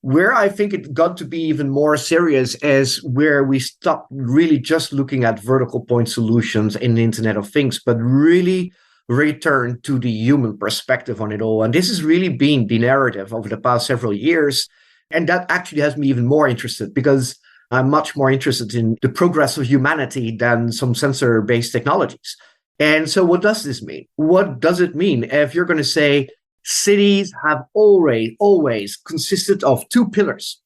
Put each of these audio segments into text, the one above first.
Where I think it got to be even more serious is where we stopped really just looking at vertical point solutions in the Internet of Things, but really returned to the human perspective on it all. And this has really been the narrative over the past several years. And that actually has me even more interested because I'm much more interested in the progress of humanity than some sensor-based technologies. And so what does this mean? What does it mean if you're going to say cities have always consisted of two pillars,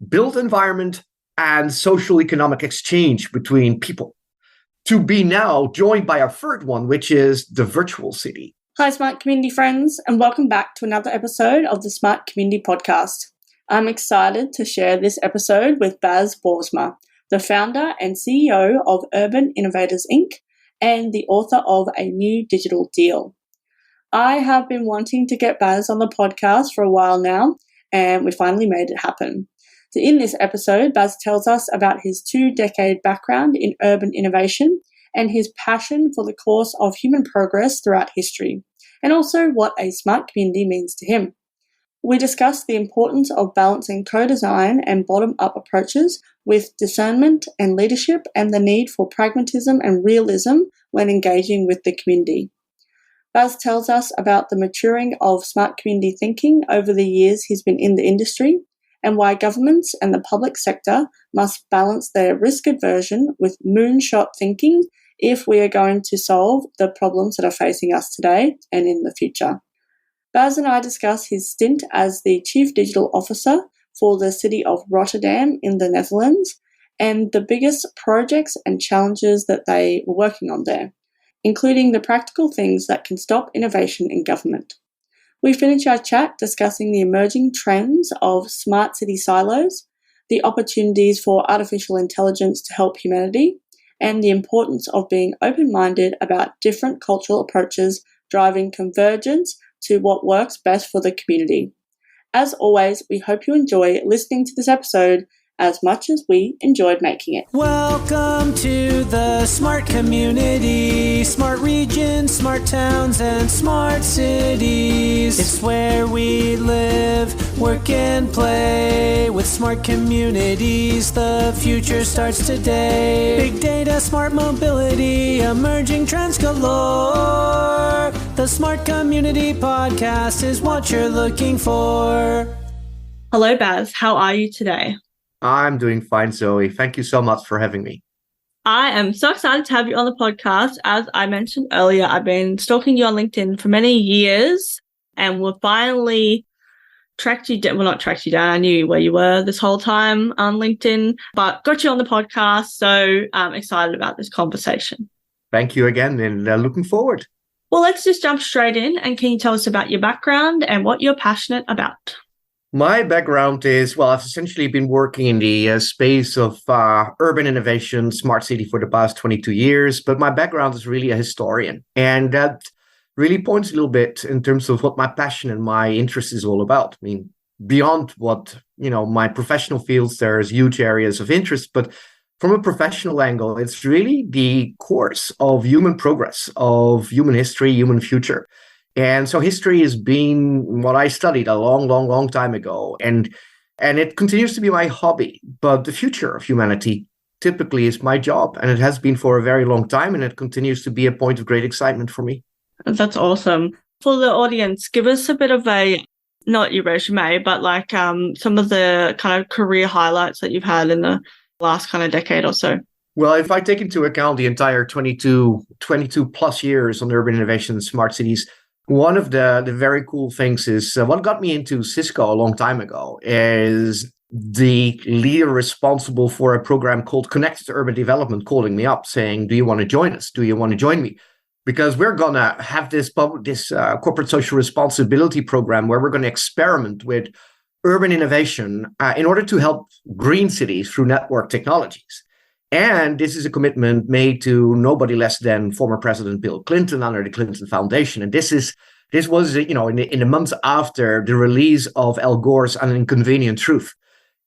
built environment and social economic exchange between people, to be now joined by a third one, which is the virtual city? Hi, Smart Community friends, and welcome back to another episode of the Smart Community Podcast. I'm excited to share this episode with Bas Boorsma, the founder and CEO of Urban Innovators Inc. and the author of A New Digital Deal. I have been wanting to get Bas on the podcast for a while now, and we finally made it happen. So in this episode, Bas tells us about his 2-decade background in urban innovation and his passion for the course of human progress throughout history, and also what a smart community means to him. We discuss the importance of balancing co-design and bottom-up approaches with discernment and leadership, and the need for pragmatism and realism when engaging with the community. Bas tells us about the maturing of smart community thinking over the years he's been in the industry, and why governments and the public sector must balance their risk aversion with moonshot thinking if we are going to solve the problems that are facing us today and in the future. Bas and I discuss his stint as the Chief Digital Officer for the City of Rotterdam in the Netherlands, and the biggest projects and challenges that they were working on there, including the practical things that can stop innovation in government. We finish our chat discussing the emerging trends of smart city silos, the opportunities for artificial intelligence to help humanity, and the importance of being open-minded about different cultural approaches driving convergence to what works best for the community. As always, we hope you enjoy listening to this episode as much as we enjoyed making it. Welcome to the smart community, smart regions, smart towns, and smart cities. It's where we live, work, and play. With smart communities, the future starts today. Big data, smart mobility, emerging trends galore. The Smart Community Podcast is what you're looking for. Hello, Bas. How are you today? I'm doing fine, Zoe. Thank you so much for having me. I am so excited to have you on the podcast. As I mentioned earlier, I've been stalking you on LinkedIn for many years, and we've finally tracked you down. Well, not tracked you down. I knew where you were this whole time on LinkedIn, but got you on the podcast. So I'm excited about this conversation. Thank you again, and looking forward. Well, let's just jump straight in. And can you tell us about your background and what you're passionate about? My background is, I've essentially been working in the space of urban innovation, smart city for the past 22 years, but my background is really a historian. And that really points a little bit in terms of what my passion and my interest is all about. I mean, beyond what, my professional fields, there's huge areas of interest, but from a professional angle, it's really the course of human progress, of human history, human future. And so history has been what I studied a long time ago. And it continues to be my hobby. But the future of humanity typically is my job. And it has been for a very long time. And it continues to be a point of great excitement for me. That's awesome. For the audience, give us a bit of not your resume, but some of the kind of career highlights that you've had in the last kind of decade or so. Well, if I take into account the entire 22 plus years on urban innovation and smart cities, one of the very cool things is what got me into Cisco a long time ago is the leader responsible for a program called Connected Urban Development calling me up saying, do you want to join us? Do you want to join me? Because we're going to have this corporate social responsibility program where we're going to experiment with urban innovation in order to help green cities through network technologies. And this is a commitment made to nobody less than former President Bill Clinton under the Clinton Foundation. And this was in the months after the release of Al Gore's An Inconvenient Truth.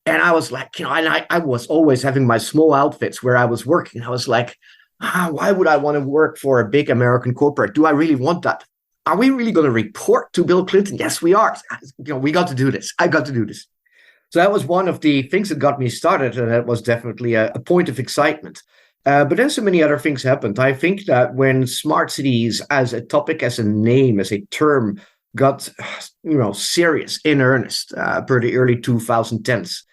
And I was like, I was always having my small outfits where I was working. I was like, why would I want to work for a big American corporate? Do I really want that? Are we really going to report to Bill Clinton? Yes, we are. We got to do this. I got to do this. So that was one of the things that got me started, and that was definitely a point of excitement. But then so many other things happened. I think that when smart cities as a topic, as a name, as a term got serious in earnest per the early 2010s,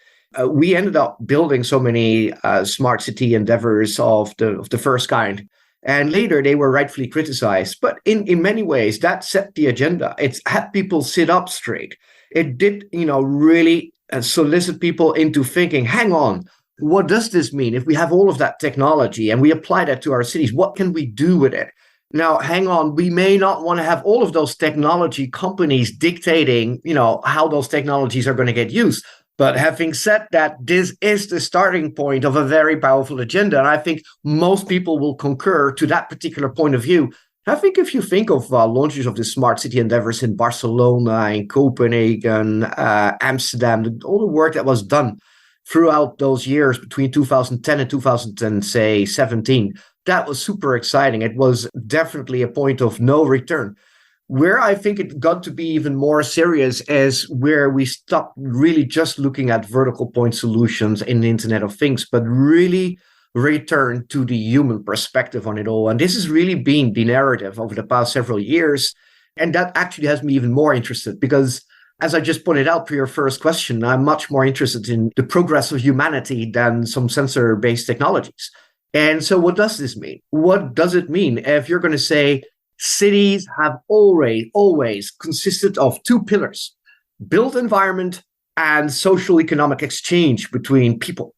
we ended up building so many smart city endeavors of the first kind. And later they were rightfully criticized. But in many ways, that set the agenda. It had people sit up straight. It did, really solicit people into thinking, hang on, what does this mean? If we have all of that technology and we apply that to our cities, what can we do with it? Now, hang on, we may not want to have all of those technology companies dictating, how those technologies are going to get used. But having said that, this is the starting point of a very powerful agenda. And I think most people will concur to that particular point of view. I think if you think of launches of the smart city endeavors in Barcelona, in Copenhagen, Amsterdam, all the work that was done throughout those years between 2010 and 2017, that was super exciting. It was definitely a point of no return. Where I think it got to be even more serious is where we stopped really just looking at vertical point solutions in the Internet of Things, but really return to the human perspective on it all. And this has really been the narrative over the past several years. And that actually has me even more interested because, as I just pointed out for your first question, I'm much more interested in the progress of humanity than some sensor-based technologies. And so what does this mean? What does it mean if you're going to say cities have always consisted of two pillars, built environment and social economic exchange between people,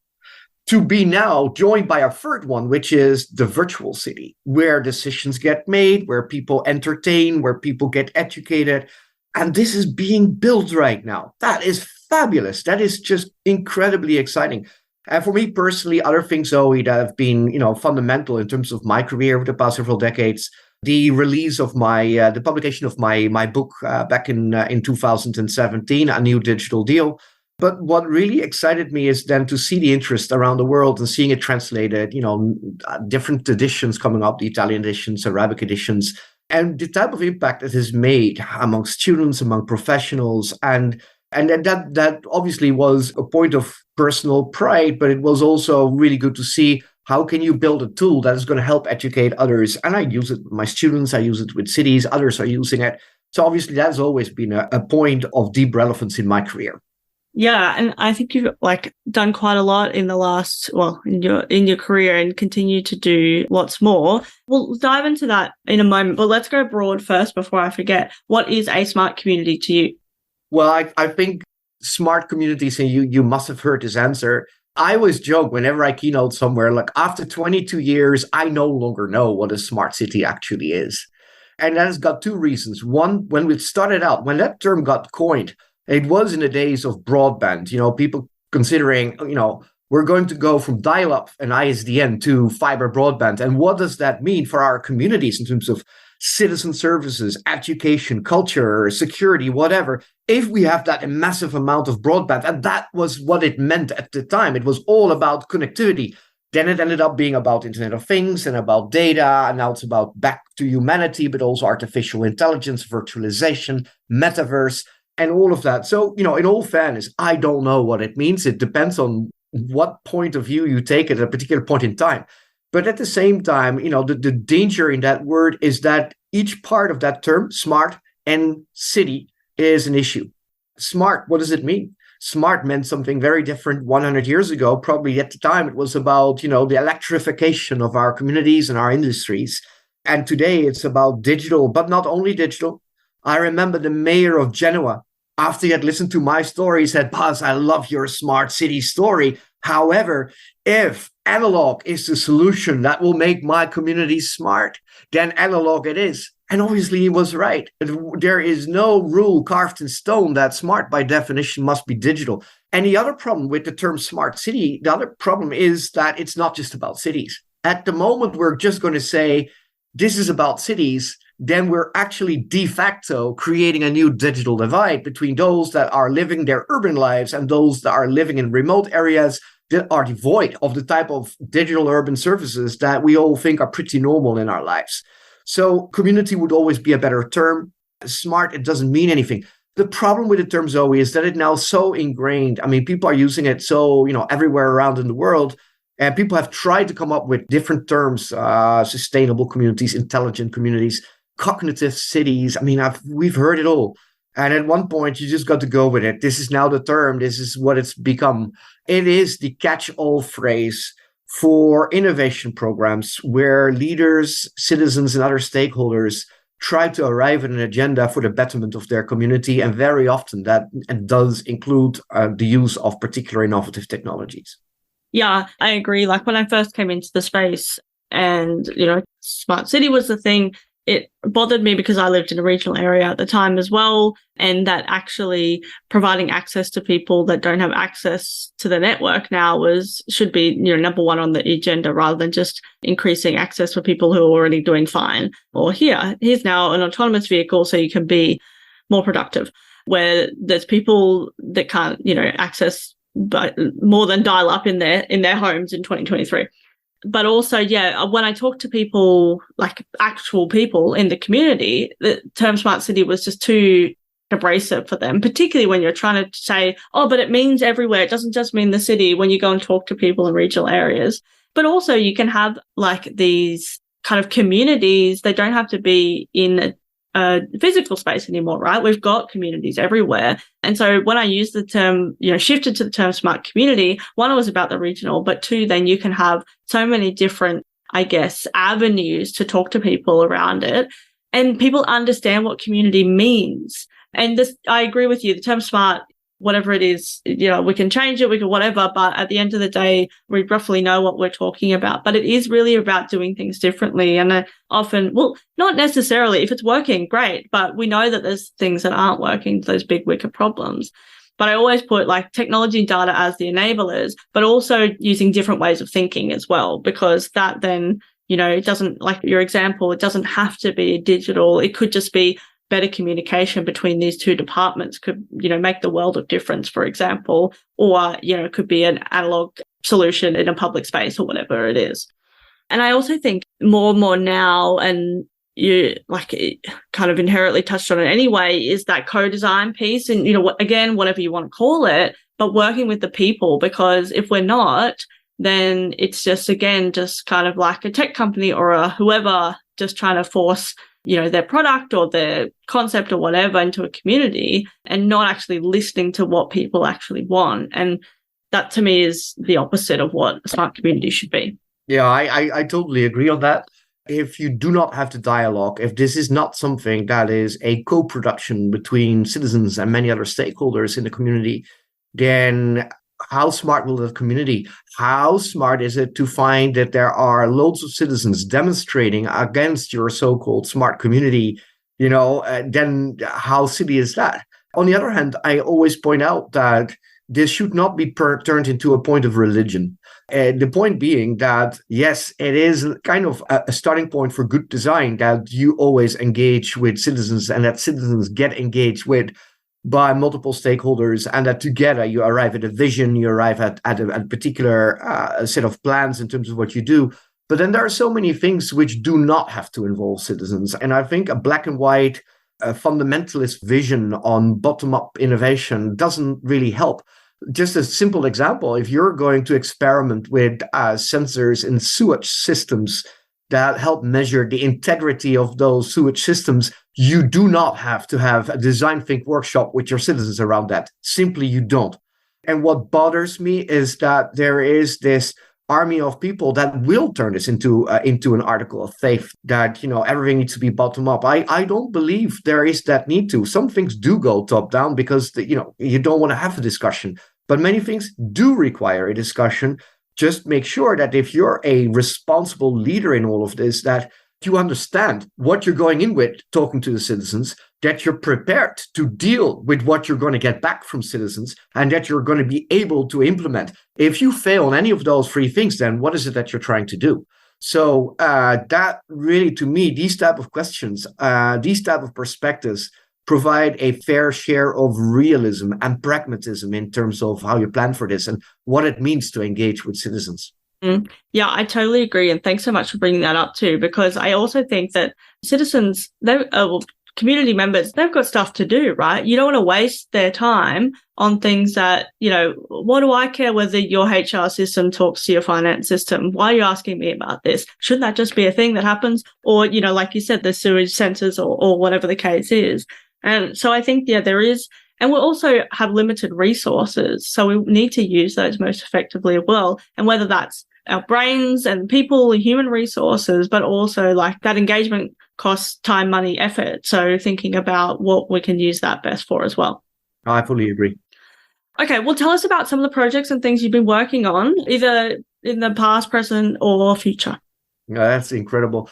to be now joined by a third one, which is the virtual city, where decisions get made, where people entertain, where people get educated. And this is being built right now. That is fabulous. That is just incredibly exciting. And for me personally, other things, Zoe, that have been, fundamental in terms of my career over the past several decades, the release of the publication of my book back in 2017, A New Digital Deal. But what really excited me is then to see the interest around the world and seeing it translated, different editions coming up, the Italian editions, Arabic editions, and the type of impact it has made among students, among professionals. And that obviously was a point of personal pride, but it was also really good to see how can you build a tool that is going to help educate others. And I use it with my students, I use it with cities, others are using it. So obviously that has always been a point of deep relevance in my career. Yeah, and I think you've done quite a lot in the last, in your career and continue to do lots more. We'll dive into that in a moment, but let's go broad first before I forget. What is a smart community to you? Well, I think smart communities, and you must have heard this answer. I always joke whenever I keynote somewhere, like after 22 years, I no longer know what a smart city actually is. And that has got two reasons. One, when we started out, when that term got coined, it was in the days of broadband, people considering, we're going to go from dial-up and ISDN to fiber broadband. And what does that mean for our communities in terms of citizen services, education, culture, security, whatever, if we have that massive amount of broadband? And that was what it meant at the time. It was all about connectivity. Then it ended up being about Internet of Things and about data. And now it's about back to humanity, but also artificial intelligence, virtualization, metaverse, and all of that. So, in all fairness, I don't know what it means. It depends on what point of view you take at a particular point in time. But at the same time, the danger in that word is that each part of that term, smart and city, is an issue. Smart, what does it mean? Smart meant something very different 100 years ago. Probably at the time, it was about, the electrification of our communities and our industries. And today it's about digital, but not only digital. I remember the mayor of Genoa, after he had listened to my story, said, Bas, I love your smart city story. However, if analog is the solution that will make my community smart, then analog it is. And obviously he was right. There is no rule carved in stone that smart by definition must be digital. And the other problem with the term smart city, the other problem is that it's not just about cities. At the moment, we're just going to say, this is about cities. Then we're actually de facto creating a new digital divide between those that are living their urban lives and those that are living in remote areas that are devoid of the type of digital urban services that we all think are pretty normal in our lives. So community would always be a better term. Smart, it doesn't mean anything. The problem with the term Zoe is that it's now so ingrained. I mean, people are using it so, everywhere around in the world. And people have tried to come up with different terms, sustainable communities, intelligent communities, cognitive cities. I mean, we've heard it all. And at one point, you just got to go with it. This is now the term. This is what it's become. It is the catch-all phrase for innovation programs where leaders, citizens, and other stakeholders try to arrive at an agenda for the betterment of their community. And very often that does include the use of particular innovative technologies. Yeah, I agree. Like when I first came into the space and, smart city was the thing, it bothered me because I lived in a regional area at the time as well. And that actually providing access to people that don't have access to the network now should be, number one on the agenda rather than just increasing access for people who are already doing fine. Or here's now an autonomous vehicle so you can be more productive, where there's people that can't, access but more than dial up in their homes in 2023. But also, when I talk to people, like actual people in the community, the term smart city was just too abrasive for them, particularly when you're trying to say, oh, but it means everywhere. It doesn't just mean the city when you go and talk to people in regional areas. But also you can have like these kind of communities. They don't have to be in a physical space anymore, right? We've got communities everywhere. And so when I used the term, shifted to the term smart community, one, it was about the regional, but two, then you can have so many different, I guess, avenues to talk to people around it. And people understand what community means. And this, I agree with you, the term smart, whatever it is, we can change it, we can whatever, but at the end of the day, we roughly know what we're talking about. But it is really about doing things differently. And often, not necessarily, if it's working, great, but we know that there's things that aren't working, those big wicked problems. But I always put like technology and data as the enablers, but also using different ways of thinking as well, because that then, it doesn't, like your example, it doesn't have to be digital. It could just be better communication between these two departments could, make the world of difference, for example, or, it could be an analog solution in a public space or whatever it is. And I also think more and more now, and you kind of inherently touched on it anyway, is that co-design piece and, again, whatever you want to call it, but working with the people, because if we're not, then it's just, again, just kind of like a tech company or a whoever just trying to force their product or their concept or whatever into a community and not actually listening to what people actually want. And that to me is the opposite of what a smart community should be. Yeah, I totally agree on that. If you do not have the dialogue, if this is not something that is a co-production between citizens and many other stakeholders in the community, then how smart will the community? How smart is it to find that there are loads of citizens demonstrating against your so-called smart community? Then how silly is that? On the other hand, I always point out that this should not be turned into a point of religion. The point being that, yes, it is kind of a starting point for good design that you always engage with citizens and that citizens get engaged with by multiple stakeholders, and that together you arrive at a vision, you arrive at a particular set of plans in terms of what you do. But then there are so many things which do not have to involve citizens. And I think a black and white fundamentalist vision on bottom-up innovation doesn't really help. Just a simple example, if you're going to experiment with sensors in sewage systems that help measure the integrity of those sewage systems, you do not have to have a design think workshop with your citizens around that. Simply, you don't. And what bothers me is that there is this army of people that will turn this into an article of faith, that everything needs to be bottom up. I don't believe there is that need to. Some things do go top down because you don't want to have a discussion, but many things do require a discussion. Just make sure that if you're a responsible leader in all of this, that you understand what you're going in with talking to the citizens, that you're prepared to deal with what you're going to get back from citizens, and that you're going to be able to implement. If you fail on any of those three things, then what is it that you're trying to do? So that really, to me, these type of questions, these type of perspectives provide a fair share of realism and pragmatism in terms of how you plan for this and what it means to engage with citizens. Yeah, I totally agree. And thanks so much for bringing that up too, because I also think that citizens, community members, they've got stuff to do, right? You don't want to waste their time on things that, what do I care whether your HR system talks to your finance system? Why are you asking me about this? Shouldn't that just be a thing that happens? Or, like you said, the sewage sensors or whatever the case is. And so I think, there is, and we also have limited resources. So we need to use those most effectively as well. And whether that's our brains and people, human resources, but also like that engagement costs time, money, effort. So thinking about what we can use that best for as well. I fully agree. Okay, well, tell us about some of the projects and things you've been working on, either in the past, present, or future. Yeah, that's incredible.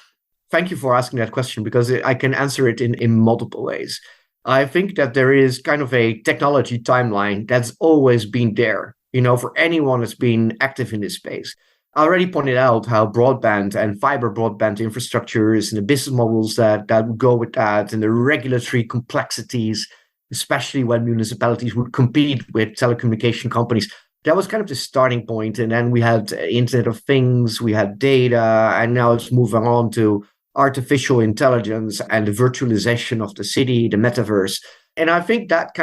Thank you for asking that question, because I can answer it in multiple ways. I think that there is kind of a technology timeline that's always been there, for anyone that's been active in this space. I already pointed out how broadband and fiber broadband infrastructures and the business models that go with that, and the regulatory complexities, especially when municipalities would compete with telecommunication companies. That was kind of the starting point. And then we had Internet of Things, we had data, and now it's moving on to artificial intelligence and the virtualization of the city, the metaverse. And I think that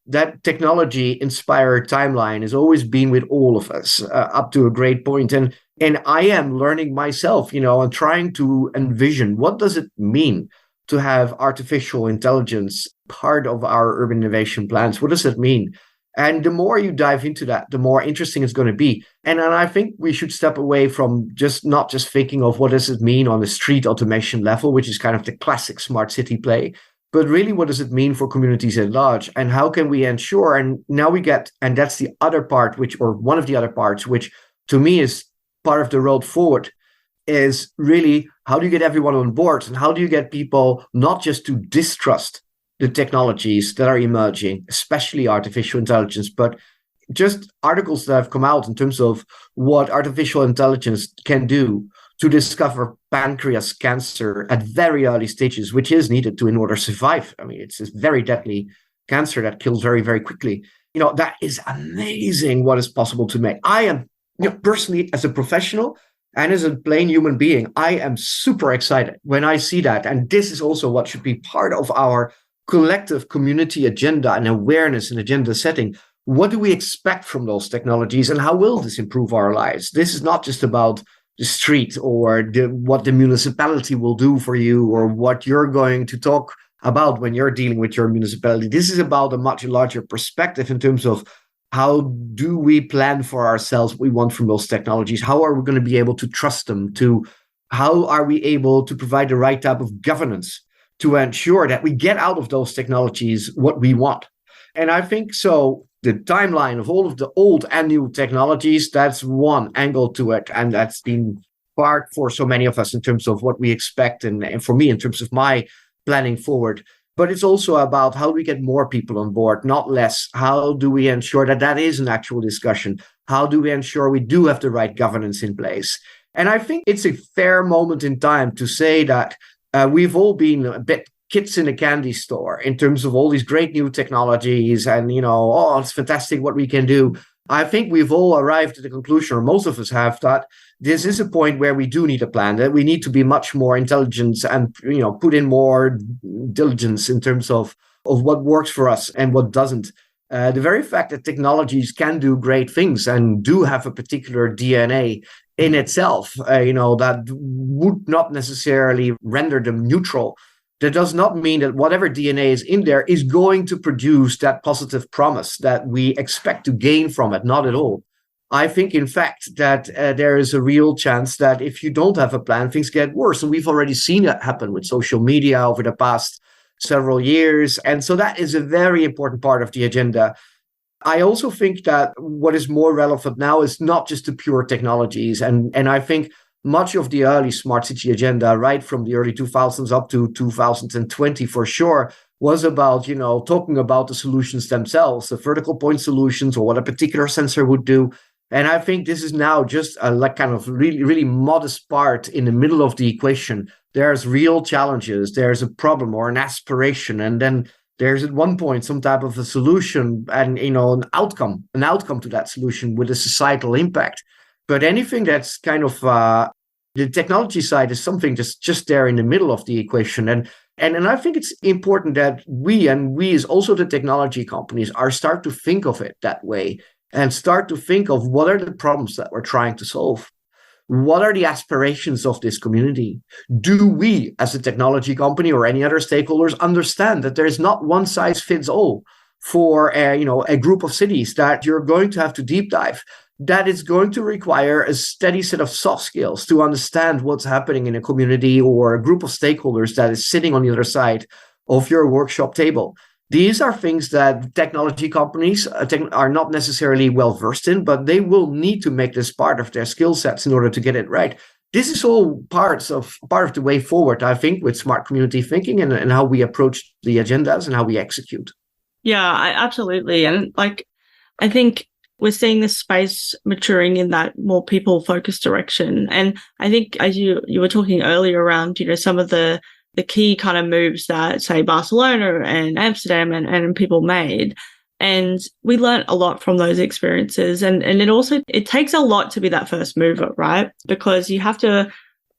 that technology inspired timeline has always been with all of us up to a great point. And I am learning myself, and trying to envision, what does it mean to have artificial intelligence part of our urban innovation plans? What does it mean? And the more you dive into that, the more interesting it's going to be. And I think we should step away from not just thinking of what does it mean on the street automation level, which is kind of the classic smart city play, but really what does it mean for communities at large? And how can we ensure, and now we get, and that's the other part, one of the other parts, which to me is part of the road forward, is really how do you get everyone on board, and how do you get people not just to distrust the technologies that are emerging, especially artificial intelligence, but just articles that have come out in terms of what artificial intelligence can do to discover pancreas cancer at very early stages, which is needed in order to survive. I mean, it's a very deadly cancer that kills very, very quickly. That is amazing what is possible to make. I am, personally, as a professional and as a plain human being, I am super excited when I see that. And this is also what should be part of our collective community agenda and awareness and agenda setting. What do we expect from those technologies, and how will this improve our lives? This is not just about the street or what the municipality will do for you or what you're going to talk about when you're dealing with your municipality. This is about a much larger perspective in terms of how do we plan for ourselves what we want from those technologies? How are we going to be able to trust them? How are we able to provide the right type of governance to ensure that we get out of those technologies what we want? And I think so the timeline of all of the old and new technologies, that's one angle to it. And that's been part for so many of us in terms of what we expect, and for me in terms of my planning forward. But it's also about how do we get more people on board, not less. How do we ensure that is an actual discussion? How do we ensure we do have the right governance in place? And I think it's a fair moment in time to say that we've all been a bit kids in a candy store in terms of all these great new technologies and, it's fantastic what we can do. I think we've all arrived at the conclusion, or most of us have, that this is a point where we do need a plan, that we need to be much more intelligent and, put in more diligence in terms of what works for us and what doesn't. The very fact that technologies can do great things and do have a particular DNA in itself, that would not necessarily render them neutral. That does not mean that whatever DNA is in there is going to produce that positive promise that we expect to gain from it. Not at all. I think, in fact, that there is a real chance that if you don't have a plan, things get worse. And we've already seen that happen with social media over the past several years. And so that is a very important part of the agenda. I also think that what is more relevant now is not just the pure technologies. And I think much of the early smart city agenda, right from the early 2000s up to 2020 for sure, was about, talking about the solutions themselves, the vertical point solutions or what a particular sensor would do. And I think this is now just a kind of really, really modest part in the middle of the equation. There's real challenges. There's a problem or an aspiration. And then there's at one point some type of a solution and, an outcome to that solution with a societal impact. But anything that's kind of The technology side is something just there in the middle of the equation. And I think it's important that we as also the technology companies start to think of it that way and start to think of what are the problems that we're trying to solve. What are the aspirations of this community? Do we, as a technology company or any other stakeholders, understand that there is not one size fits all for a group of cities that you're going to have to deep dive? That is going to require a steady set of soft skills to understand what's happening in a community or a group of stakeholders that is sitting on the other side of your workshop table. These are things that technology companies are not necessarily well versed in, but they will need to make this part of their skill sets in order to get it right. This is all part of the way forward, I think, with smart community thinking and how we approach the agendas and how we execute. Yeah, absolutely. And I think we're seeing this space maturing in that more people-focused direction. And I think, as you were talking earlier around, some of the key kind of moves that, say, Barcelona and Amsterdam and people made. And we learned a lot from those experiences. And it takes a lot to be that first mover, right? Because you have to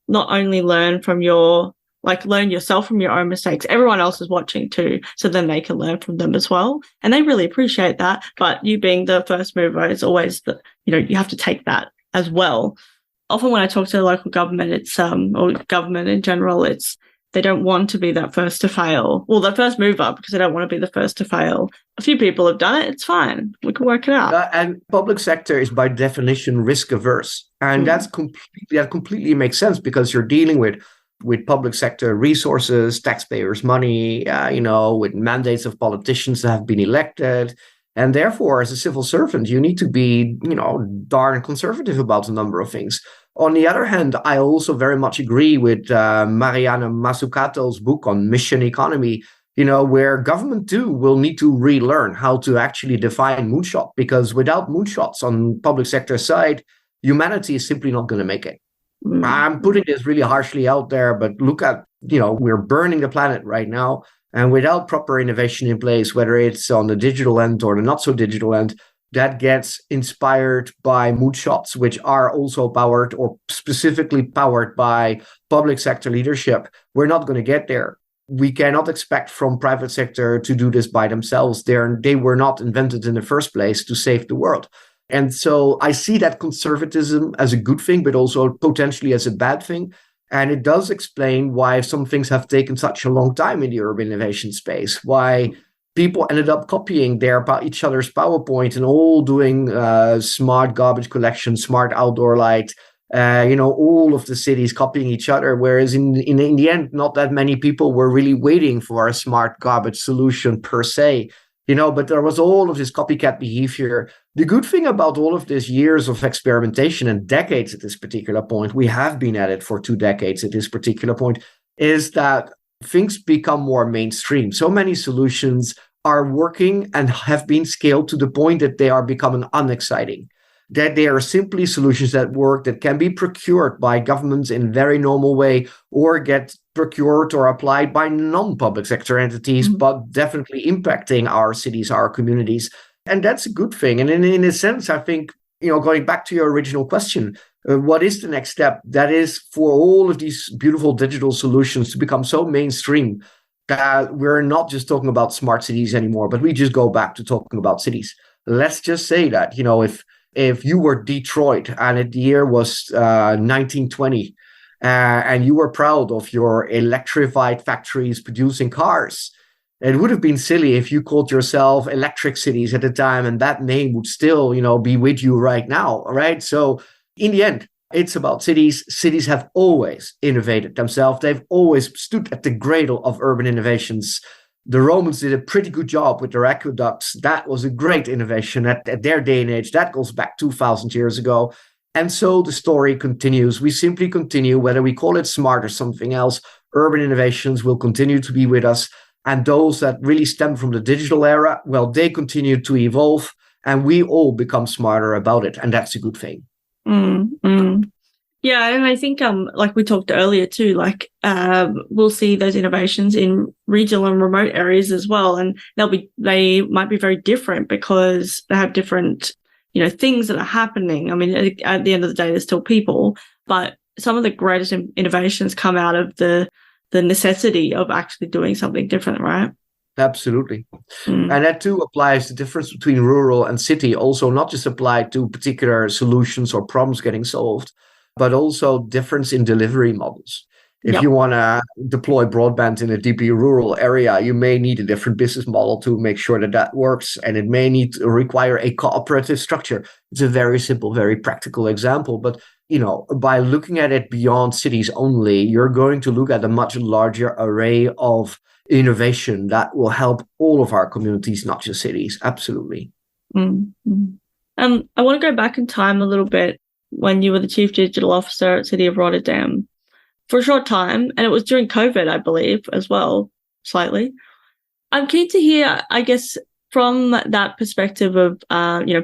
not only learn yourself from your own mistakes. Everyone else is watching too, so then they can learn from them as well. And they really appreciate that. But you being the first mover is always you have to take that as well. Often when I talk to local government, or government in general, they don't want to be that first to fail. Well, the first mover, because they don't want to be the first to fail. A few people have done it. It's fine. We can work it out. And public sector is by definition risk averse. And that completely makes sense because you're dealing with public sector resources, taxpayers' money, with mandates of politicians that have been elected. And therefore, as a civil servant, you need to be, darn conservative about a number of things. On the other hand, I also very much agree with Mariana Mazzucato's book on mission economy, where government too will need to relearn how to actually define moonshot, because without moonshots on public sector side, humanity is simply not going to make it. I'm putting this really harshly out there, but look at, we're burning the planet right now. And without proper innovation in place, whether it's on the digital end or the not so digital end, that gets inspired by moonshots, which are also powered or specifically powered by public sector leadership. We're not going to get there. We cannot expect from private sector to do this by themselves. They were not invented in the first place to save the world. And so I see that conservatism as a good thing, but also potentially as a bad thing. And it does explain why some things have taken such a long time in the urban innovation space, why people ended up copying each other's PowerPoint and all doing smart garbage collection, smart outdoor light, all of the cities copying each other. Whereas in the end, not that many people were really waiting for a smart garbage solution per se. But there was all of this copycat behavior. The good thing about all of these years of experimentation and decades at this particular point, we have been at it for 2 decades at this particular point, is that things become more mainstream. So many solutions are working and have been scaled to the point that they are becoming unexciting, that they are simply solutions that work, that can be procured by governments in a very normal way or get procured or applied by non-public sector entities, but definitely impacting our cities, our communities. And that's a good thing. And in a sense, I think, going back to your original question, what is the next step? That is for all of these beautiful digital solutions to become so mainstream that we're not just talking about smart cities anymore, but we just go back to talking about cities. Let's just say that, if you were Detroit and the year was 1920, and you were proud of your electrified factories producing cars, it would have been silly if you called yourself Electric Cities at the time, and that name would still, be with you right now, right? So in the end, it's about cities. Cities have always innovated themselves. They've always stood at the cradle of urban innovations. The Romans did a pretty good job with their aqueducts. That was a great innovation at their day and age. That goes back 2,000 years ago. And so the story continues. We simply continue, whether we call it smart or something else. Urban innovations will continue to be with us. And those that really stem from the digital era, well, they continue to evolve and we all become smarter about it. And that's a good thing. Yeah, and I think like we talked earlier too, we'll see those innovations in regional and remote areas as well, and they might be very different because they have different things that are happening. I mean, at the end of the day, there's still people, but some of the greatest innovations come out of the necessity of actually doing something different, right? Absolutely. And that too applies the difference between rural and city, also not just applied to particular solutions or problems getting solved, but also difference in delivery models. If you want to deploy broadband in a deeply rural area, you may need a different business model to make sure that that works. And it may need to require a cooperative structure. It's a very simple, very practical example. But, by looking at it beyond cities only, you're going to look at a much larger array of innovation that will help all of our communities, not just cities. Absolutely. Mm-hmm. I want to go back in time a little bit when you were the Chief Digital Officer at City of Rotterdam for a short time, and it was during COVID, I believe, as well, slightly. I'm keen to hear, I guess, from that perspective of,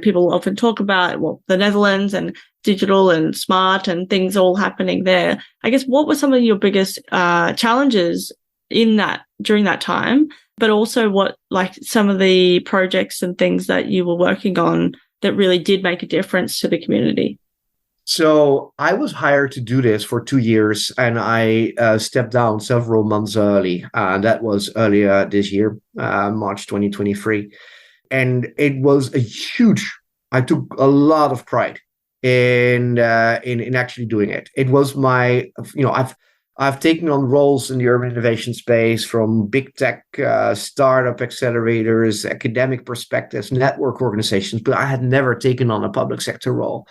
people often talk about, the Netherlands and digital and smart and things all happening there. I guess, what were some of your biggest challenges during that time, but also what, some of the projects and things that you were working on that really did make a difference to the community? So I was hired to do this for 2 years, and I stepped down several months early. That was earlier this year, March 2023. And it was I took a lot of pride in actually doing it. It was I've taken on roles in the urban innovation space, from big tech, startup accelerators, academic perspectives, network organizations, but I had never taken on a public sector role.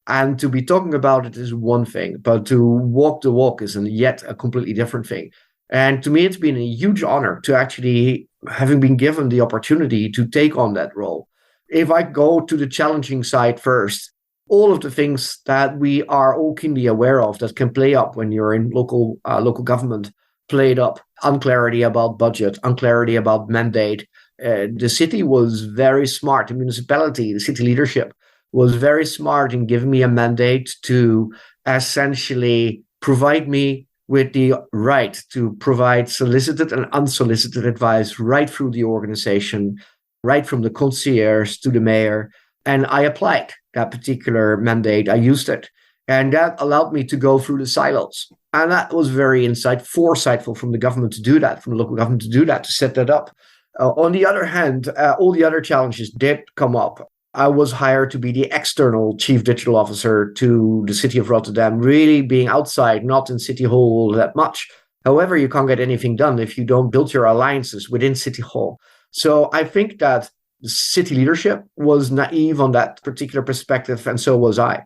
And to be talking about it is one thing, but to walk the walk is yet a completely different thing. And to me, it's been a huge honor to actually having been given the opportunity to take on that role. If I go to the challenging side first, all of the things that we are all keenly aware of that can play up when you're in local government played up. Unclarity about budget, unclarity about mandate. The city was very smart. The municipality, the city leadership was very smart in giving me a mandate to essentially provide me with the right to provide solicited and unsolicited advice right through the organization, right from the concierge to the mayor. And I applied that particular mandate. I used it. And that allowed me to go through the silos. And that was very foresightful from the government to do that, from the local government to do that, to set that up. On the other hand, all the other challenges did come up. I was hired to be the external chief digital officer to the City of Rotterdam, really being outside, not in City Hall that much. However, you can't get anything done if you don't build your alliances within City Hall. So I think that the city leadership was naive on that particular perspective, and so was I.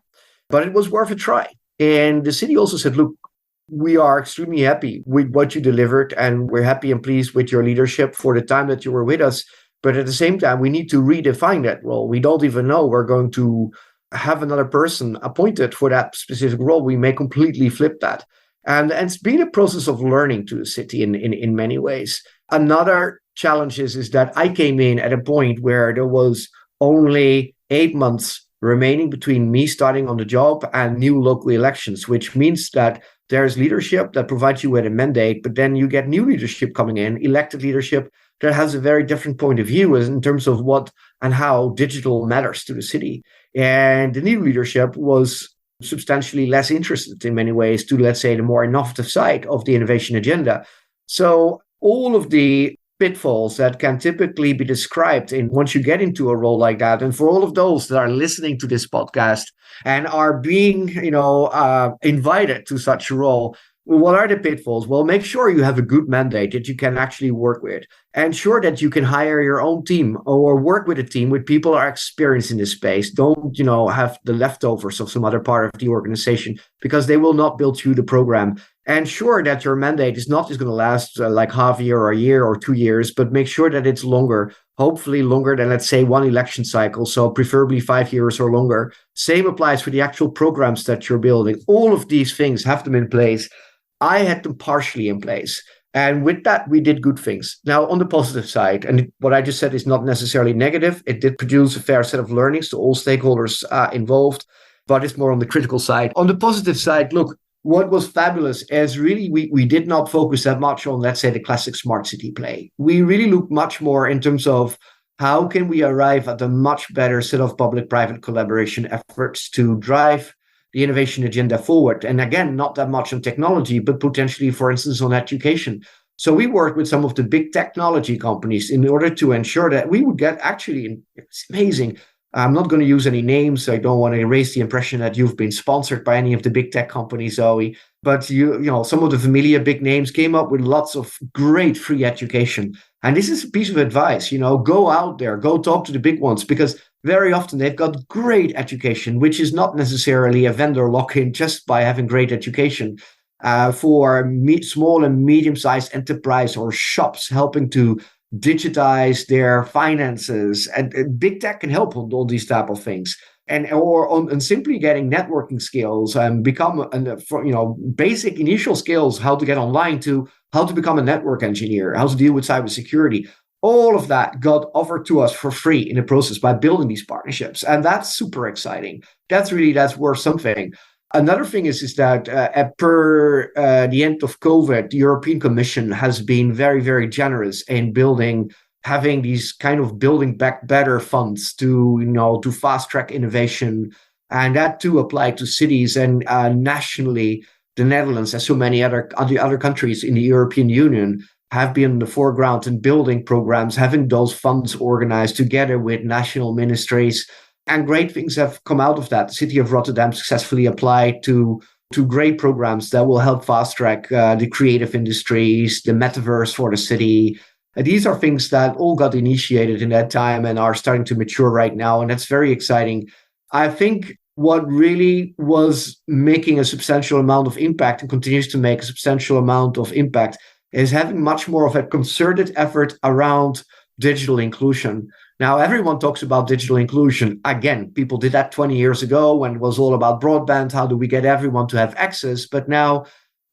But it was worth a try. And the city also said, look, we are extremely happy with what you delivered, and we're happy and pleased with your leadership for the time that you were with us. But at the same time, we need to redefine that role. We don't even know we're going to have another person appointed for that specific role. We may completely flip that. And it's been a process of learning to the city in many ways. Another challenge is that I came in at a point where there was only 8 months remaining between me starting on the job and new local elections, which means that there's leadership that provides you with a mandate, but then you get new leadership coming in, elected leadership that has a very different point of view in terms of what and how digital matters to the city. And the new leadership was substantially less interested in many ways to, let's say, the more innovative side of the innovation agenda. So all of the pitfalls that can typically be described in once you get into a role like that, and for all of those that are listening to this podcast and are being, invited to such a role, what are the pitfalls? Well, make sure you have a good mandate that you can actually work with. Ensure that you can hire your own team or work with a team with people who are experienced in this space. Don't, have the leftovers of some other part of the organization, because they will not build you the program. Ensure that your mandate is not just going to last like half a year or a year or 2 years, but make sure that it's longer, hopefully longer than, let's say, one election cycle. So preferably 5 years or longer. Same applies for the actual programs that you're building. All of these things, have them in place. I had them partially in place. And with that, we did good things. Now, on the positive side, and what I just said is not necessarily negative, it did produce a fair set of learnings to all stakeholders involved, but it's more on the critical side. On the positive side, look, what was fabulous is really we did not focus that much on, let's say, the classic smart city play. We really looked much more in terms of how can we arrive at a much better set of public-private collaboration efforts to drive the innovation agenda forward. And again, not that much on technology, but potentially, for instance, on education. So we worked with some of the big technology companies in order to ensure that we would get actually, it's amazing. I'm not going to use any names. So I don't want to erase the impression that you've been sponsored by any of the big tech companies, Zoe. But you know, some of the familiar big names came up with lots of great free education. And this is a piece of advice, go out there, go talk to the big ones, because very often they've got great education, which is not necessarily a vendor lock-in just by having great education. For small and medium-sized enterprise or shops helping to digitize their finances, and big tech can help on all these type of things, and simply getting networking skills and become basic initial skills, how to get online, to how to become a network engineer, how to deal with cybersecurity. All of that got offered to us for free in the process by building these partnerships, and that's super exciting. That's worth something. Another thing is that per the end of COVID, the European Commission has been very, very generous in having these kind of building back better funds to fast track innovation, and that too applied to cities. And nationally, the Netherlands, as so many other countries in the European Union, have been in the foreground in building programs, having those funds organized together with national ministries. And great things have come out of that. The City of Rotterdam successfully applied to great programs that will help fast track the creative industries, the metaverse for the city. These are things that all got initiated in that time and are starting to mature right now. And that's very exciting. I think what really was making a substantial amount of impact and continues to make a substantial amount of impact is having much more of a concerted effort around digital inclusion. Now, everyone talks about digital inclusion. Again, people did that 20 years ago when it was all about broadband. How do we get everyone to have access? But now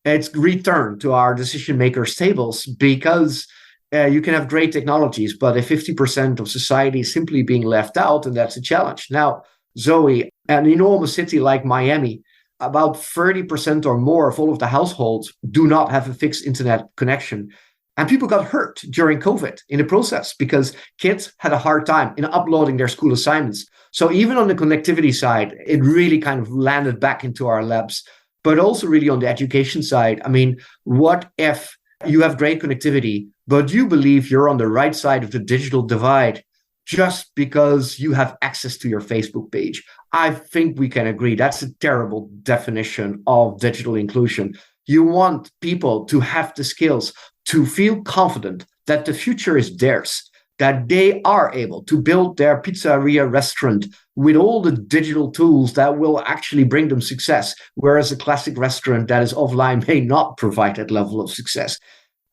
it's returned to our decision makers' tables, because you can have great technologies, but if 50% of society is simply being left out, and that's a challenge. Now, Zoe, an enormous city like Miami, about 30% or more of all of the households do not have a fixed internet connection. And people got hurt during COVID in the process because kids had a hard time in uploading their school assignments. So even on the connectivity side, it really kind of landed back into our laps. But also really on the education side, I mean, what if you have great connectivity, but you believe you're on the right side of the digital divide just because you have access to your Facebook page? I think we can agree that's a terrible definition of digital inclusion. You want people to have the skills to feel confident that the future is theirs, that they are able to build their pizzeria restaurant with all the digital tools that will actually bring them success, whereas a classic restaurant that is offline may not provide that level of success.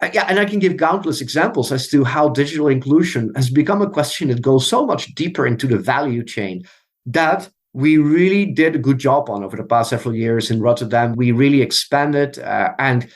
And I can give countless examples as to how digital inclusion has become a question that goes so much deeper into the value chain that we really did a good job on over the past several years in Rotterdam. We really expanded, and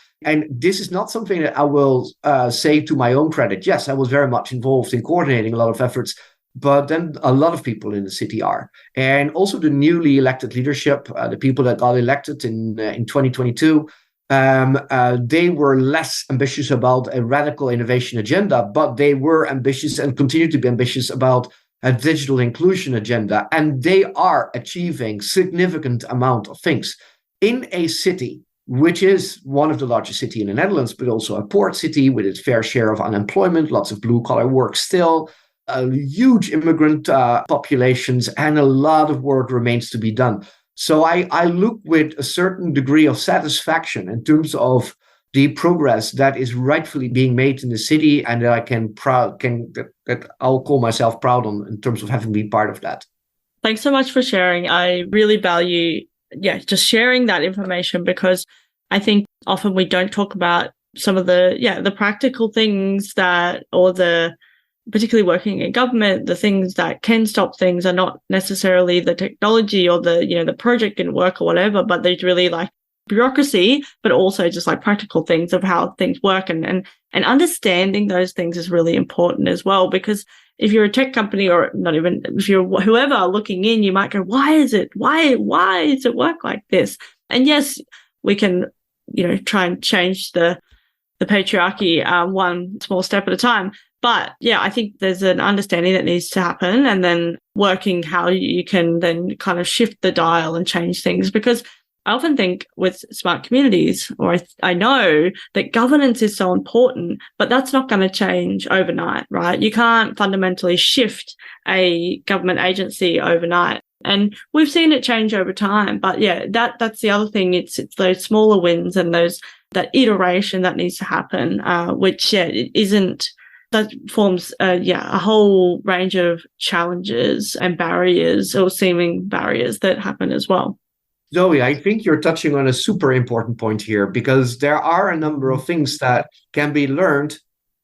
this is not something that I will say to my own credit. Yes, I was very much involved in coordinating a lot of efforts, but then a lot of people in the city are. And also the newly elected leadership, the people that got elected in 2022, they were less ambitious about a radical innovation agenda, but they were ambitious and continue to be ambitious about a digital inclusion agenda. And they are achieving significant amount of things in a city which is one of the largest cities in the Netherlands, but also a port city with its fair share of unemployment, lots of blue-collar work still, huge immigrant populations, and a lot of work remains to be done. So I look with a certain degree of satisfaction in terms of the progress that is rightfully being made in the city, and that I that I'll call myself proud on in terms of having been part of that. Thanks so much for sharing. I really value just sharing that information, because I think often we don't talk about some of the practical things that, or the, particularly working in government, the things that can stop things are not necessarily the technology or the project didn't work or whatever, but there's really like bureaucracy, but also just like practical things of how things work, and understanding those things is really important as well. Because if you're a tech company, or not even, if you're whoever looking in, you might go, why is it work like this? And yes, we can, try and change the patriarchy one small step at a time. But yeah, I think there's an understanding that needs to happen, and then working how you can then kind of shift the dial and change things. Because I often think with smart communities, or I know that governance is so important, but that's not going to change overnight, right? You can't fundamentally shift a government agency overnight. And we've seen it change over time. But yeah, that's the other thing. It's those smaller wins and that iteration that needs to happen, which it isn't. That forms a whole range of challenges and barriers, or seeming barriers, that happen as well. Zoe, I think you're touching on a super important point here, because there are a number of things that can be learned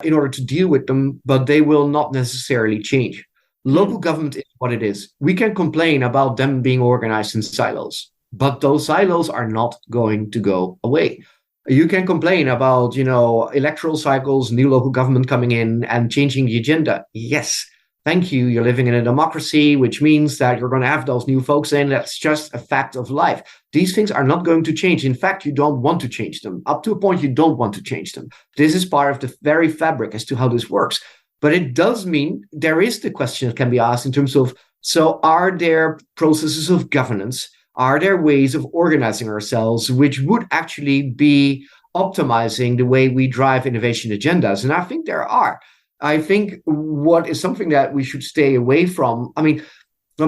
in order to deal with them, but they will not necessarily change. Local government is what it is. We can complain about them being organized in silos, but those silos are not going to go away. You can complain about, electoral cycles, new local government coming in and changing the agenda. Yes, thank you. You're living in a democracy, which means that you're going to have those new folks in. That's just a fact of life. These things are not going to change. In fact, you don't want to change them. Up to a point, you don't want to change them. This is part of the very fabric as to how this works. But it does mean there is the question that can be asked in terms of, so are there processes of governance? Are there ways of organizing ourselves which would actually be optimizing the way we drive innovation agendas? And I think there are. I think what is something that we should stay away from, let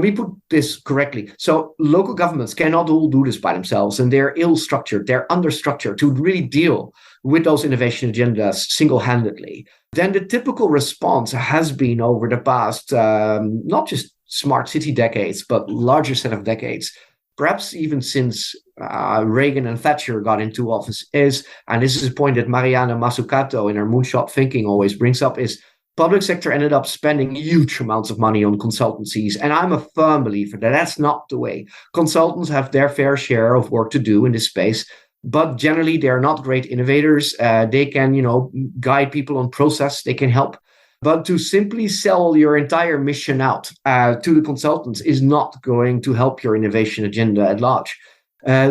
me put this correctly. So local governments cannot all do this by themselves, and they're ill-structured, they're under-structured to really deal with those innovation agendas single-handedly. Then the typical response has been over the past, not just smart city decades, but larger set of decades, perhaps even since Reagan and Thatcher got into office, and this is a point that Mariana Mazzucato in her Moonshot Thinking always brings up, is public sector ended up spending huge amounts of money on consultancies. And I'm a firm believer that that's not the way. Consultants have their fair share of work to do in this space, but generally they're not great innovators. They can, guide people on process, they can help. But to simply sell your entire mission out to the consultants is not going to help your innovation agenda at large.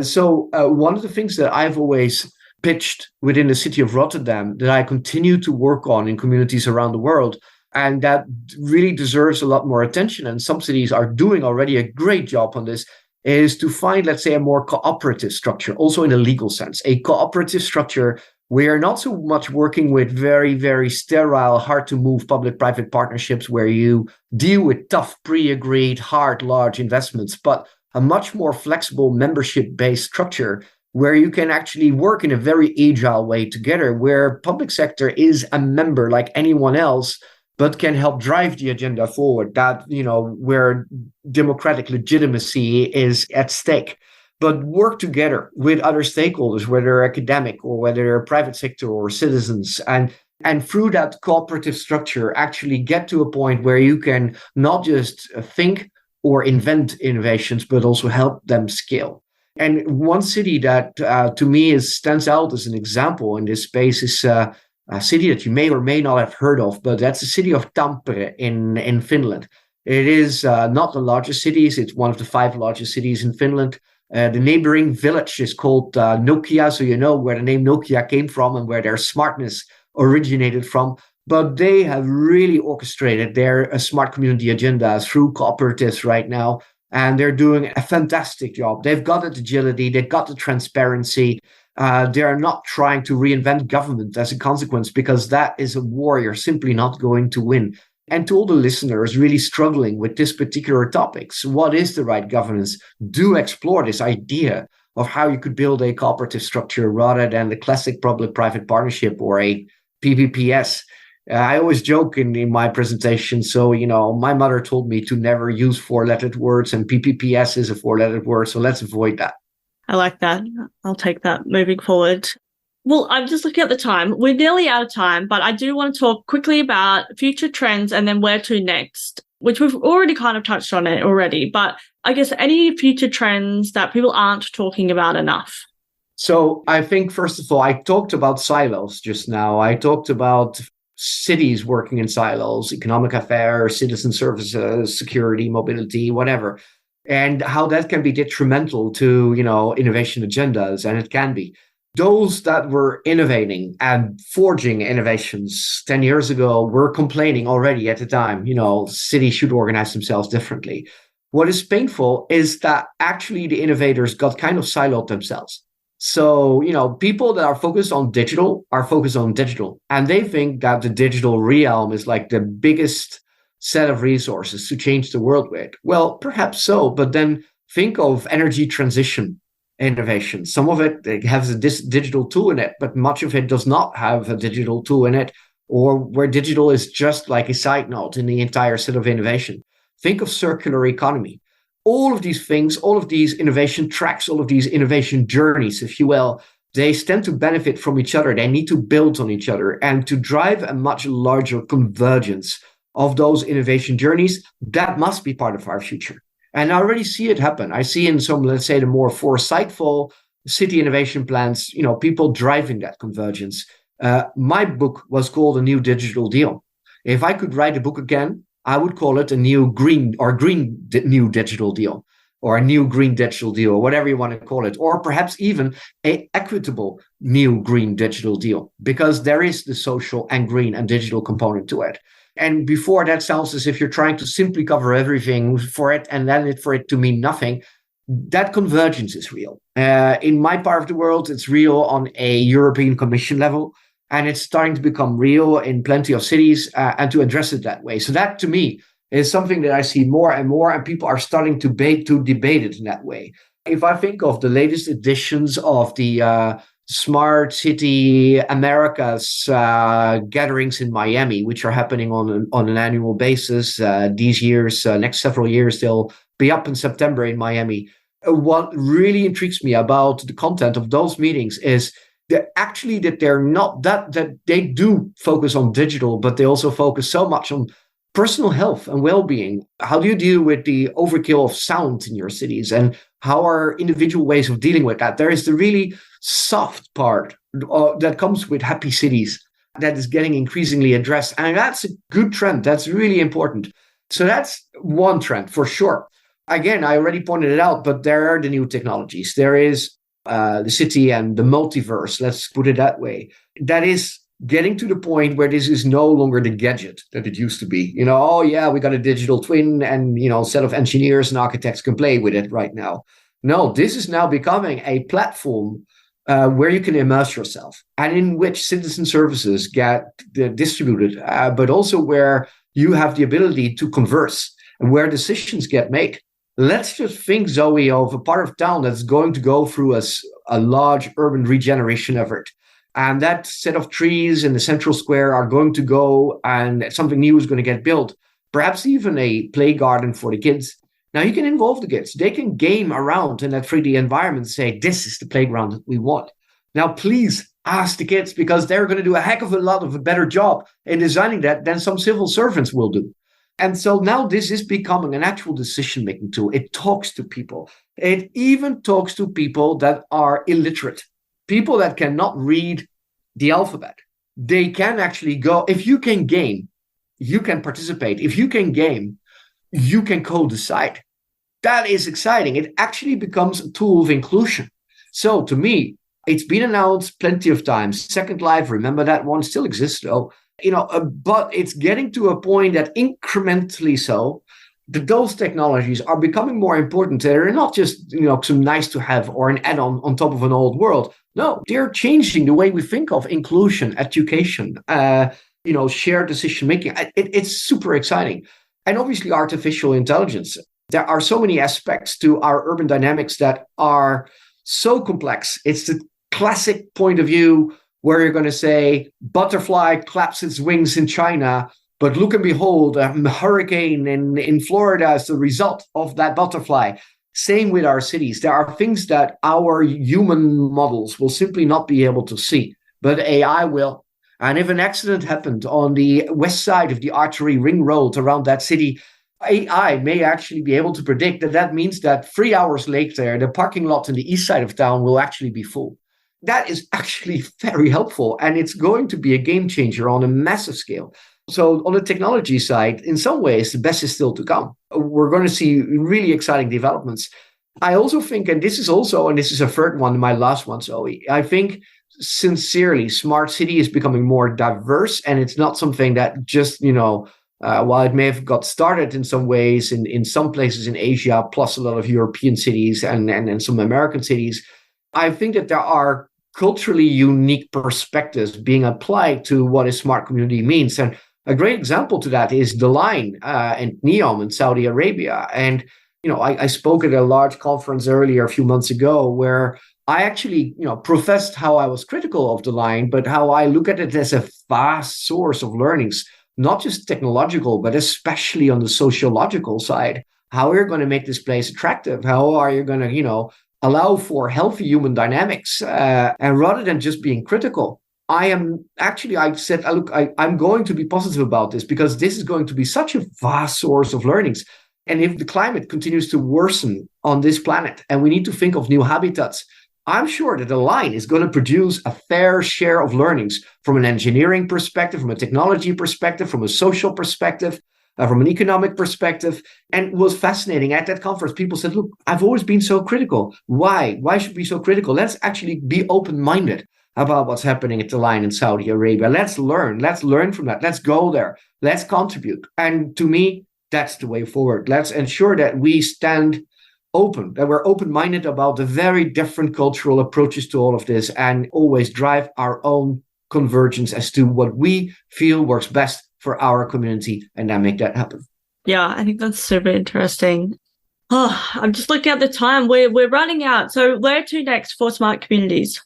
So one of the things that I've always pitched within the City of Rotterdam that I continue to work on in communities around the world, and that really deserves a lot more attention, and some cities are doing already a great job on this, is to find, let's say, a more cooperative structure, also in a legal sense, a cooperative structure. We are not so much working with very, very sterile, hard to move public-private partnerships where you deal with tough, pre-agreed, hard, large investments, but a much more flexible membership-based structure where you can actually work in a very agile way together, where public sector is a member like anyone else, but can help drive the agenda forward, that, where democratic legitimacy is at stake. But work together with other stakeholders, whether academic or whether private sector or citizens, and through that cooperative structure, actually get to a point where you can not just think or invent innovations, but also help them scale. And one city that, to me, stands out as an example in this space is a city that you may or may not have heard of, but that's the city of Tampere in Finland. It is not the largest cities. It's one of the 5 largest cities in Finland. The neighboring village is called Nokia, so you know where the name Nokia came from and where their smartness originated from. But they have really orchestrated their smart community agenda through cooperatives right now, and they're doing a fantastic job. They've got the agility, they've got the transparency. They are not trying to reinvent government as a consequence, because that is a war you're simply not going to win. And to all the listeners really struggling with this particular topics, what is the right governance? Do explore this idea of how you could build a cooperative structure rather than the classic public-private partnership or a PPPS. I always joke in my presentation. So, my mother told me to never use 4-lettered words, and PPPS is a 4-lettered word. So let's avoid that. I like that. I'll take that moving forward. Well, I'm just looking at the time. We're nearly out of time, but I do want to talk quickly about future trends and then where to next, which we've already kind of touched on it already. But I guess any future trends that people aren't talking about enough. So I think, first of all, I talked about silos just now. I talked about cities working in silos, economic affairs, citizen services, security, mobility, whatever, and how that can be detrimental to, innovation agendas, and it can be. those that were innovating and forging innovations 10 years ago were complaining already at the time, cities should organize themselves differently. What is painful is that actually the innovators got kind of siloed themselves. So, people that are focused on digital are focused on digital, and they think that the digital realm is like the biggest set of resources to change the world with. Well, perhaps so, but then think of energy transition innovation. Some of it has a digital tool in it, but much of it does not have a digital tool in it, or where digital is just like a side note in the entire set of innovation. Think of circular economy. All of these things, all of these innovation tracks, all of these innovation journeys, if you will, they stand to benefit from each other. They need to build on each other, and to drive a much larger convergence of those innovation journeys, that must be part of our future. And I already see it happen. I see in some, let's say, the more foresightful city innovation plans, people driving that convergence. My book was called A New Digital Deal. If I could write a book again, I would call it a new new digital deal, or a new green digital deal, or whatever you want to call it, or perhaps even a equitable new green digital deal, because there is the social and green and digital component to it. And before that sounds as if you're trying to simply cover everything for it and then for it to mean nothing. That convergence is real. In my part of the world, it's real on a European Commission level. And it's starting to become real in plenty of cities, and to address it that way. So that, to me, is something that I see more and more, and people are starting to debate it in that way. If I think of the latest editions of the Smart City Americas gatherings in Miami, which are happening on an annual basis these years, next several years, they'll be up in September in Miami. What really intrigues me about the content of those meetings is that they're not that they do focus on digital, but they also focus so much on personal health and well-being. How do you deal with the overkill of sound in your cities, and how are individual ways of dealing with that? There is the really soft part that comes with happy cities that is getting increasingly addressed, and that's a good trend. That's really important. So that's one trend for sure. Again, I already pointed it out, but there are the new technologies. There is the city and the multiverse, let's put it that way, that is getting to the point where this is no longer the gadget that it used to be. We got a digital twin and, a set of engineers and architects can play with it right now. No, this is now becoming a platform where you can immerse yourself, and in which citizen services get distributed, but also where you have the ability to converse and where decisions get made. Let's just think, Zoe, of a part of town that's going to go through a large urban regeneration effort. And that set of trees in the central square are going to go, and something new is going to get built. Perhaps even a play garden for the kids. Now you can involve the kids. They can game around in that 3D environment and say, this is the playground that we want. Now, please ask the kids, because they're going to do a heck of a lot of a better job in designing that than some civil servants will do. And so now this is becoming an actual decision-making tool. It talks to people. It even talks to people that are illiterate, people that cannot read the alphabet. They can actually go, if you can game, you can participate. If you can game, you can co-decide. That is exciting. It actually becomes a tool of inclusion. So to me, it's been announced plenty of times. Second Life, remember that one, still exists though. But it's getting to a point that incrementally so, that those technologies are becoming more important. They're not just, some nice to have or an add-on on top of an old world. No, they're changing the way we think of inclusion, education, shared decision making. It's super exciting. And obviously artificial intelligence. There are so many aspects to our urban dynamics that are so complex. It's the classic point of view where you're going to say, butterfly claps its wings in China, but look and behold, a hurricane in Florida is the result of that butterfly. Same with our cities. There are things that our human models will simply not be able to see, but AI will. And if an accident happened on the west side of the artery ring road around that city, AI may actually be able to predict that means that 3 hours later, the parking lot in the east side of town will actually be full. That is actually very helpful, and it's going to be a game changer on a massive scale. So on the technology side, in some ways, the best is still to come. We're going to see really exciting developments. I also think, and this is a third one, my last one, Zoe, I think sincerely, smart city is becoming more diverse, and it's not something that just, while it may have got started in some ways in some places in Asia, plus a lot of European cities and some American cities, I think that there are culturally unique perspectives being applied to what a smart community means. And a great example to that is The Line and NEOM in Saudi Arabia. And, I spoke at a large conference earlier a few months ago where I actually, professed how I was critical of The Line, but how I look at it as a vast source of learnings, not just technological, but especially on the sociological side. How are you going to make this place attractive? How are you going to, allow for healthy human dynamics? And rather than just being critical, I said, look, I'm going to be positive about this because this is going to be such a vast source of learnings. And if the climate continues to worsen on this planet and we need to think of new habitats, I'm sure that The Line is going to produce a fair share of learnings from an engineering perspective, from a technology perspective, from a social perspective, from an economic perspective. And it was fascinating. At that conference, people said, look, I've always been so critical. Why? Why should we be so critical? Let's actually be open-minded about what's happening at The Line in Saudi Arabia. Let's learn from that. Let's go there. Let's contribute. And to me, that's the way forward. Let's ensure that we stand open, that we're open-minded about the very different cultural approaches to all of this and always drive our own convergence as to what we feel works best for our community and then make that happen. Yeah, I think that's super interesting. Oh, I'm just looking at the time. We're running out. So where to next for smart communities?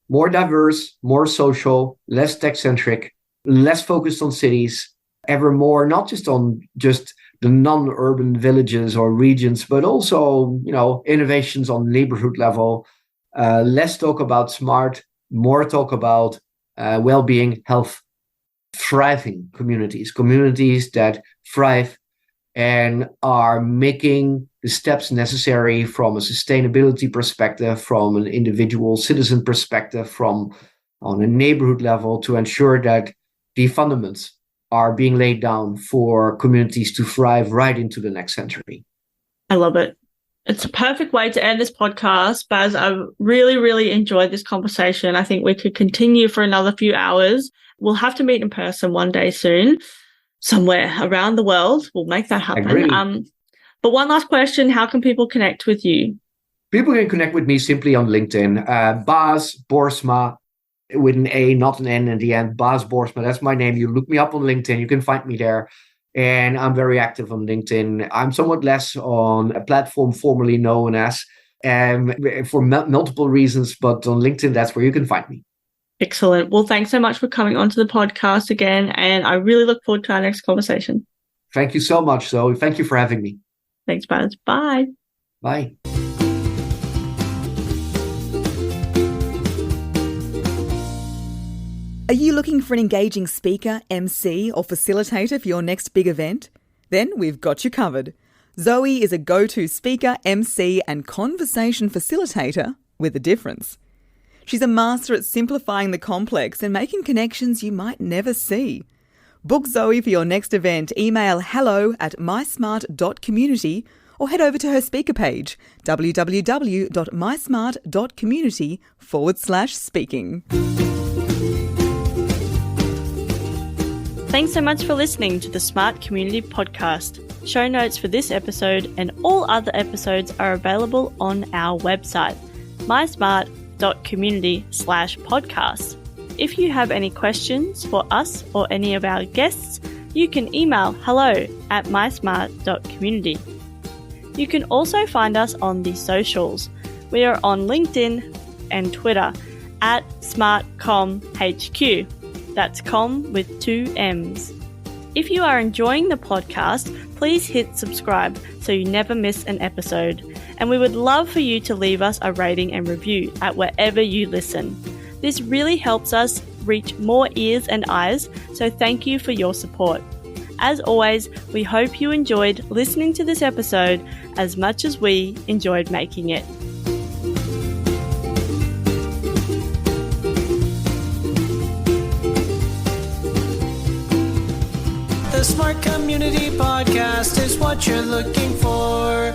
More diverse, more social, less tech-centric, less focused on cities, ever more, not just on just the non-urban villages or regions, but also, innovations on neighborhood level. Less talk about smart, more talk about well-being, health, thriving communities that thrive and are making the steps necessary from a sustainability perspective, from an individual citizen perspective, from on a neighborhood level to ensure that the fundamentals are being laid down for communities to thrive right into the next century. I love it. It's a perfect way to end this podcast. Bas, I've really, really enjoyed this conversation. I think we could continue for another few hours. We'll have to meet in person one day soon, somewhere around the world. We'll make that happen. But one last question, how can people connect with you? People can connect with me simply on LinkedIn. Bas Boorsma, with an A, not an N in the end. Bas Boorsma, that's my name. You look me up on LinkedIn, you can find me there. And I'm very active on LinkedIn. I'm somewhat less on a platform formerly known as, for multiple reasons, but on LinkedIn, that's where you can find me. Excellent. Well, thanks so much for coming onto the podcast again. And I really look forward to our next conversation. Thank you so much, Zoe. Thank you for having me. Thanks, Bas. Bye. Bye. Are you looking for an engaging speaker, MC, or facilitator for your next big event? Then we've got you covered. Zoe is a go-to speaker, MC, and conversation facilitator with a difference. She's a master at simplifying the complex and making connections you might never see. Book Zoe for your next event. Email hello@mysmart.community or head over to her speaker page, www.mysmart.community/speaking. Thanks so much for listening to the Smart Community Podcast. Show notes for this episode and all other episodes are available on our website, mysmart.community/podcast. If you have any questions for us or any of our guests, you can email hello@mysmart.community. You can also find us on the socials. We are on LinkedIn and Twitter @SmartComHQ. That's com with 2 M's. If you are enjoying the podcast, please hit subscribe so you never miss an episode. And we would love for you to leave us a rating and review at wherever you listen. This really helps us reach more ears and eyes, so thank you for your support. As always, we hope you enjoyed listening to this episode as much as we enjoyed making it. The Smart Community Podcast is what you're looking for.